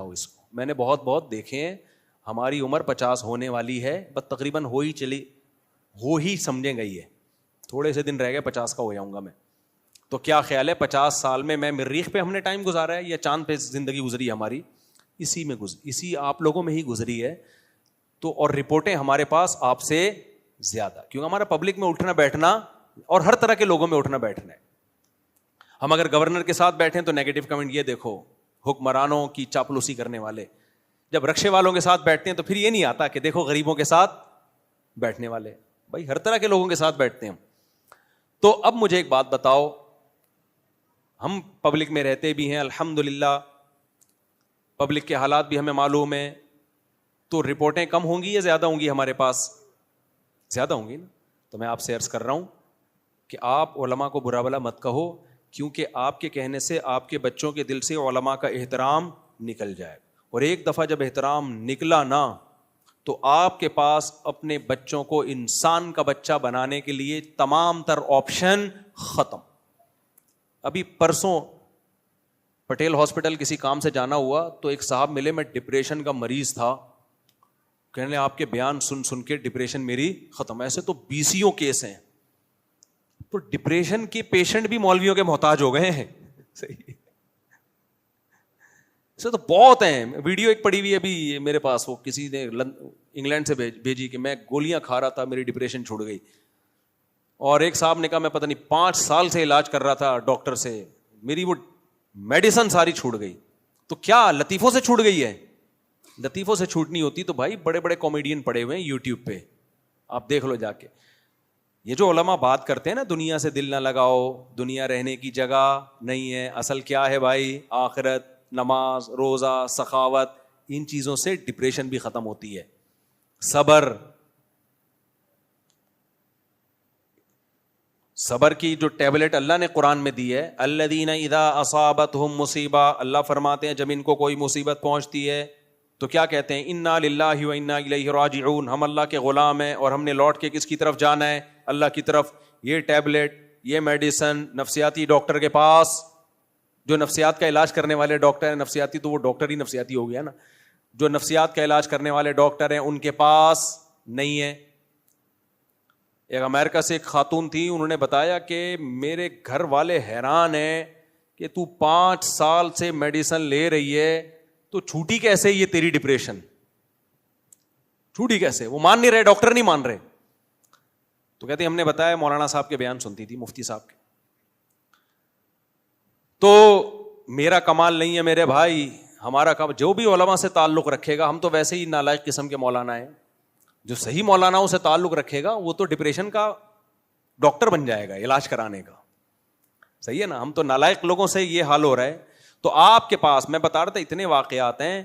سمجھاؤ اس کو. میں نے بہت بہت دیکھے ہیں, ہماری عمر 50 ہونے والی ہے, بس تقریباً ہو ہی سمجھیں گئی ہے, تھوڑے سے دن رہ گئے 50 کا ہو جاؤں گا میں. تو کیا خیال ہے 50 سال میں مریخ پہ ہم نے ٹائم گزارا ہے یا چاند پہ زندگی گزری ہے ہماری؟ اسی آپ لوگوں میں ہی گزری ہے. تو اور رپورٹیں ہمارے پاس آپ سے زیادہ, کیونکہ ہمارا پبلک میں اٹھنا بیٹھنا اور ہر طرح کے لوگوں میں اٹھنا بیٹھنا ہے. ہم اگر گورنر کے ساتھ بیٹھیں تو نیگیٹو کمنٹ یہ دیکھو حکمرانوں کی چاپلوسی کرنے والے. جب رکشے والوں کے ساتھ بیٹھتے ہیں تو پھر یہ نہیں آتا کہ دیکھو غریبوں کے ساتھ بیٹھنے والے. بھائی ہر طرح کے لوگوں کے ساتھ بیٹھتے ہیں. تو اب مجھے ایک بات بتاؤ, ہم پبلک میں رہتے بھی ہیں الحمدللہ, پبلک کے حالات بھی ہمیں معلوم ہیں, تو رپورٹیں کم ہوں گی یا زیادہ ہوں گی ہمارے پاس؟ زیادہ ہوں گی نا. تو میں آپ سے عرض کر رہا ہوں کہ آپ علماء کو برا بلا مت کہو, کیونکہ آپ کے کہنے سے آپ کے بچوں کے دل سے علماء کا احترام نکل جائے. اور ایک دفعہ جب احترام نکلا نا تو آپ کے پاس اپنے بچوں کو انسان کا بچہ بنانے کے لیے تمام تر آپشن ختم. ابھی پرسوں پٹیل ہاسپٹل کسی کام سے جانا ہوا تو ایک صاحب ملے, میں ڈپریشن کا مریض تھا, کہنے آپ کے بیان سن سن کے ڈپریشن میری ختم. ایسے تو 20 کیس ہیں, تو ڈپریشن کے پیشنٹ بھی مولویوں کے محتاج ہو گئے ہیں. صحیح سے تو بہت ہیں. ویڈیو ایک پڑی ہوئی ابھی میرے پاس, وہ کسی نے انگلینڈ سے بھیجی کہ میں گولیاں کھا رہا تھا میری ڈپریشن چھوڑ گئی. اور ایک صاحب نے کہا میں پتہ نہیں 5 سال سے علاج کر رہا تھا ڈاکٹر سے, میری وہ میڈیسن ساری چھوٹ گئی. تو کیا لطیفوں سے چھوٹ گئی ہے؟ لطیفوں سے چھوٹنی ہوتی تو بھائی بڑے بڑے کامیڈین پڑے ہوئے ہیں یوٹیوب پہ, آپ دیکھ لو جا کے. یہ جو علماء بات کرتے ہیں نا دنیا سے دل نہ لگاؤ, دنیا رہنے کی جگہ نہیں ہے, اصل کیا ہے بھائی؟ آخرت, نماز, روزہ, سخاوت, ان چیزوں سے ڈپریشن بھی ختم ہوتی ہے. صبر کی جو ٹیبلٹ اللہ نے قرآن میں دی ہے, الذین اذا اصابتہم مصیبہ, اللہ فرماتے ہیں جب ان کو کوئی مصیبت پہنچتی ہے تو کیا کہتے ہیں؟ انا للہ و انا الیہ راجعون, ہم اللہ کے غلام ہیں اور ہم نے لوٹ کے کس کی طرف جانا ہے؟ اللہ کی طرف. یہ ٹیبلٹ, یہ میڈیسن نفسیاتی ڈاکٹر کے پاس, جو نفسیات کا علاج کرنے والے ڈاکٹر ہیں, نفسیاتی تو وہ ڈاکٹر ہی نفسیاتی ہو گیا نا, جو نفسیات کا علاج کرنے والے ڈاکٹر ہیں ان کے پاس نہیں ہے. ایک امریکہ سے ایک خاتون تھی, انہوں نے بتایا کہ میرے گھر والے حیران ہیں کہ تو 5 سال سے میڈیسن لے رہی ہے تو چھوٹی کیسے یہ تیری ڈپریشن, چھوٹی کیسے؟ وہ مان نہیں رہے, ڈاکٹر نہیں مان رہے. تو کہتے ہیں ہم نے بتایا مولانا صاحب کے بیان سنتی تھی, مفتی صاحب کے. تو میرا کمال نہیں ہے میرے بھائی, ہمارا جو بھی علماء سے تعلق رکھے گا, ہم تو ویسے ہی نالائق قسم کے مولانا ہیں, جو صحیح مولاناؤں سے تعلق رکھے گا وہ تو ڈپریشن کا ڈاکٹر بن جائے گا علاج کرانے کا. صحیح ہے نا, ہم تو نالائق لوگوں سے یہ حال ہو رہا ہے. تو آپ کے پاس میں بتا رہا تھا اتنے واقعات ہیں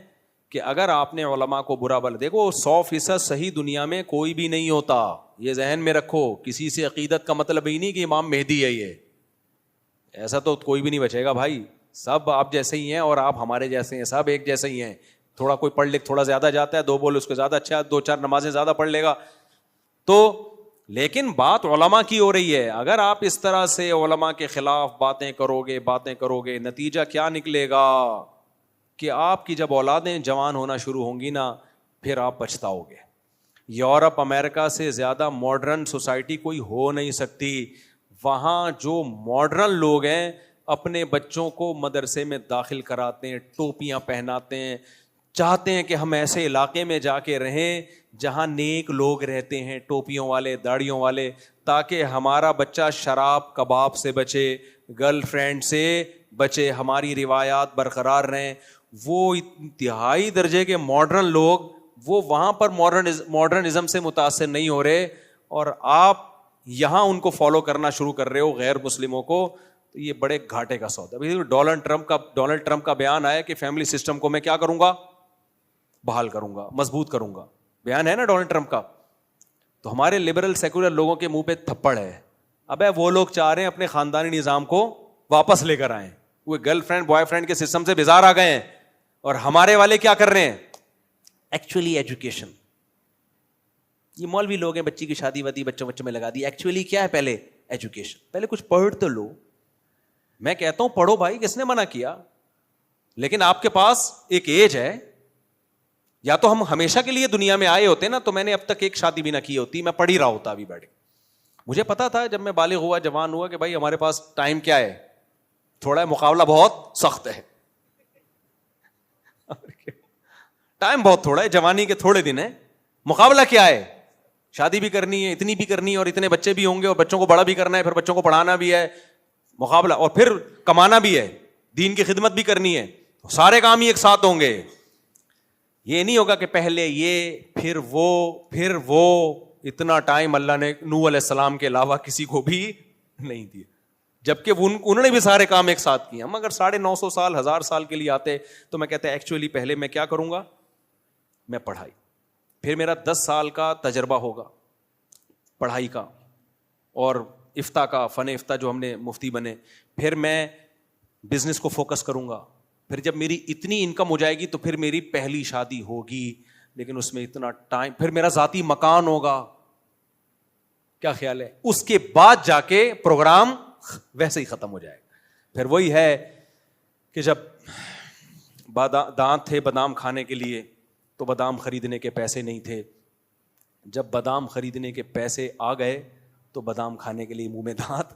کہ اگر آپ نے علماء کو برا بلا, دیکھو 100% صحیح دنیا میں کوئی بھی نہیں ہوتا, یہ ذہن میں رکھو. کسی سے عقیدت کا مطلب ہی نہیں کہ امام مہدی ہے, یہ ایسا تو کوئی بھی نہیں بچے گا بھائی. سب آپ جیسے ہی ہیں اور آپ ہمارے جیسے ہیں, سب ایک جیسے ہی ہیں. تھوڑا کوئی پڑھ لکھ تھوڑا زیادہ جاتا ہے, 2 بول اس کو زیادہ اچھا, 2-4 نمازیں زیادہ پڑھ لے گا. تو لیکن بات علماء کی ہو رہی ہے. اگر آپ اس طرح سے علماء کے خلاف باتیں کرو گے, نتیجہ کیا نکلے گا کہ آپ کی جب اولادیں جوان ہونا شروع ہوں گی نا, پھر آپ پچھتاؤ گے. یورپ امریکہ سے زیادہ ماڈرن سوسائٹی کوئی ہو نہیں سکتی. وہاں جو ماڈرن لوگ ہیں اپنے بچوں کو مدرسے میں داخل کراتے ہیں, ٹوپیاں پہناتے ہیں, چاہتے ہیں کہ ہم ایسے علاقے میں جا کے رہیں جہاں نیک لوگ رہتے ہیں, ٹوپیوں والے, داڑھیوں والے, تاکہ ہمارا بچہ شراب کباب سے بچے, گرل فرینڈ سے بچے, ہماری روایات برقرار رہیں. وہ انتہائی درجے کے ماڈرن لوگ وہ وہاں پر ماڈرنزم سے متاثر نہیں ہو رہے, اور آپ یہاں ان کو فالو کرنا شروع کر رہے ہو غیر مسلموں کو. تو یہ بڑے گھاٹے کا سودا. ڈونلڈ ٹرمپ کا بیان آیا کہ فیملی سسٹم کو میں کیا کروں گا, بحال کروں گا, مضبوط کروں گا. بیان ہے نا ڈونلڈ ٹرمپ کا. تو ہمارے لبرل سیکولر لوگوں کے منہ پہ تھپڑ ہے. ابے وہ لوگ چاہ رہے ہیں اپنے خاندانی نظام کو واپس لے کر آئیں, وہ گرل فرینڈ بوائے فرینڈ کے سسٹم سے بیزار آ گئے ہیں. اور ہمارے والے کیا کر رہے ہیں؟ Actually education. یہ مولوی لوگ ہیں, بچی کی شادی وادی بچوں میں لگا دی. ایکچولی کیا ہے؟ پہلے ایجوکیشن, پہلے کچھ پڑھ تو لو. میں کہتا ہوں پڑھو بھائی, کس نے منع کیا؟ لیکن آپ کے پاس ایک ایج ہے, یا تو ہم ہمیشہ کے لیے دنیا میں آئے ہوتے نا, تو میں نے اب تک ایک شادی بھی نہ کی ہوتی, میں پڑھ ہی رہا ہوتا ابھی بیٹھ کے. مجھے پتا تھا جب میں بالغ ہوا, جوان ہوا, کہ بھائی ہمارے پاس ٹائم کیا ہے, تھوڑا ہے, مقابلہ بہت سخت ہے. ٹائم بہت تھوڑا ہے, جوانی کے تھوڑے دن ہیں, مقابلہ کیا ہے, شادی بھی کرنی ہے, اتنی بھی کرنی ہے, اور اتنے بچے بھی ہوں گے, اور بچوں کو بڑا بھی کرنا ہے, پھر بچوں کو پڑھانا بھی ہے, مقابلہ, اور پھر کمانا بھی ہے, دین کی خدمت بھی کرنی ہے, سارے کام ہی ایک ساتھ ہوں گے. یہ نہیں ہوگا کہ پہلے یہ پھر وہ اتنا ٹائم اللہ نے نوح علیہ السلام کے علاوہ کسی کو بھی نہیں دیا, جبکہ انہوں نے بھی سارے کام ایک ساتھ کیے. ہم اگر 950 سال 1000 سال کے لیے آتے تو میں کہتا ایکچولی پہلے میں کیا کروں گا, میں پڑھائی, پھر میرا 10 سال کا تجربہ ہوگا پڑھائی کا اور افتاء کا, فن افتاء جو ہم نے مفتی بنے, پھر میں بزنس کو فوکس کروں گا, پھر جب میری اتنی انکم ہو جائے گی تو پھر میری پہلی شادی ہوگی, لیکن اس میں اتنا ٹائم, پھر میرا ذاتی مکان ہوگا. کیا خیال ہے, اس کے بعد جا کے پروگرام ویسے ہی ختم ہو جائے گا. پھر وہی ہے کہ جب دانت تھے بادام کھانے کے لیے تو بادام خریدنے کے پیسے نہیں تھے, جب بادام خریدنے کے پیسے آ گئے تو بادام کھانے کے لیے منہ میں دانت